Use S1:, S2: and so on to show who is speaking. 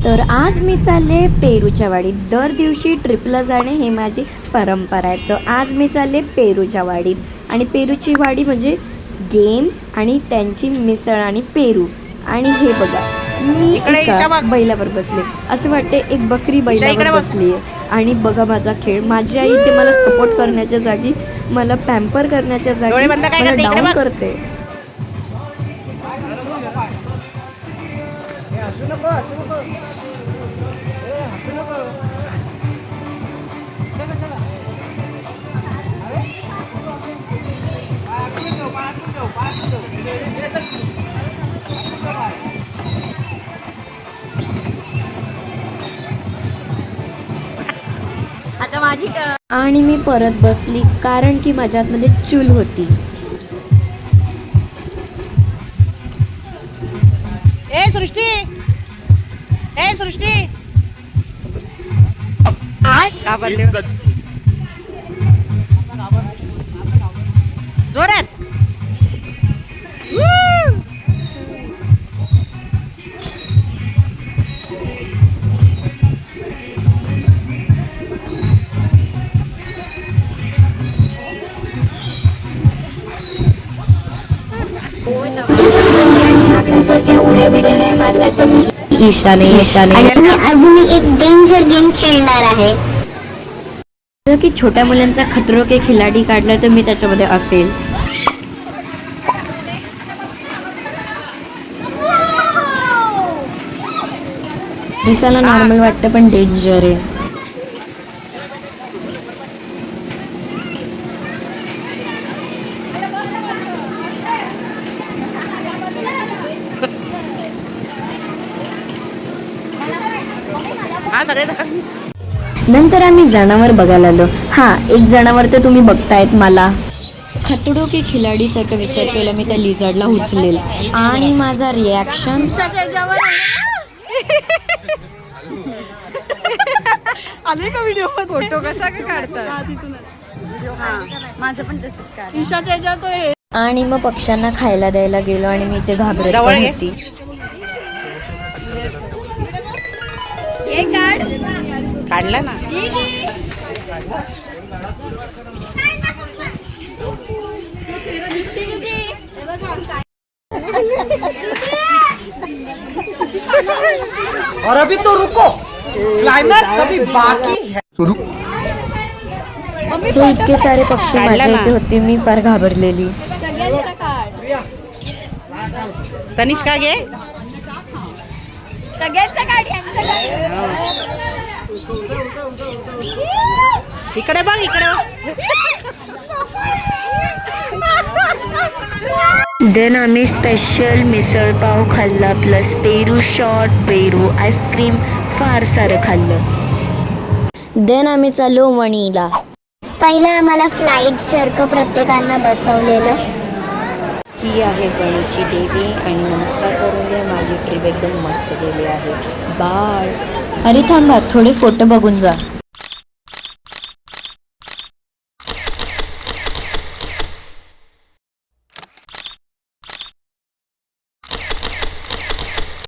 S1: तर आज मी चालले पेरूच्या वाडीत. दर दिवशी ट्रिपला जाणे हे माझी परंपरा आहे. तर आज मी चालले पेरूच्या वाडीत आणि पेरूची वाडी म्हणजे गेम्स आणि त्यांची मिसळ आणि पेरू. आणि हे बघा मी एका बैलावर बसले, असं वाटते एक बकरी बैलावर बसली आहे. आणि बघा माझा खेळ, माझी आई ते मला सपोर्ट करण्याच्या जागी, मला पॅम्पर करण्याच्या जागी मला डाऊन करते.
S2: आता माझी
S1: आणि मी परत बसली कारण की माझ्या आतमध्ये चूल होती.
S2: ए सृष्टी का पडले जोरात.
S1: ईशाने
S3: अजून एक डेंजर गेम खेळणार आहे.
S1: जर की छोट्या मुलांचा खतरो के खिलाडी काढला तर मी त्याच्यामध्ये असेल. दिसायला नॉर्मल वाटतं पण डेंजर आहे. नंतर आम्ही जनावर बघायला आलो. एक जनावर तर तुम्ही बघतायत. मला खतडो के खिलाडी सारखं विचार केला मी त्या लिझर्डला उचलेल आणि माझा रिॲक्शन
S2: आले का व्हिडिओ
S4: फोटो कसा का काढतात.
S2: माझं पण तसंच काढ.
S4: ईशाच्या ह्याच्यात आहे.
S1: आणि मग पक्ष्यांना खायला द्यायला गेलो आणि मी ते घाबरत पण होती.
S2: काढला ना.
S5: और अभी तो रुको, क्लाइमैक्स अभी बाकी है.
S1: तो इतके सारे पक्षी माझ्या इथे होते, मी फार घाबरलेली.
S2: तनिष्का घे. इकडे बघ
S1: देन आम्ही स्पेशल मिसळ पाव खाल्ला, प्लस पेरू शॉट, पेरू आईस्क्रीम, फार सारं खाल्लं. देन आम्ही चाललो वणीला.
S3: पहिला आम्हाला फ्लाईट सारखं प्रत्येकांना बसवलेलं.
S1: ही आहे वणीची देवी आणि नमस्कार करून घ्या. माझी ट्रिप एकदम मस्त गेली आहे. बाय. अरे थांबा, थोडे फोटो बघून जा.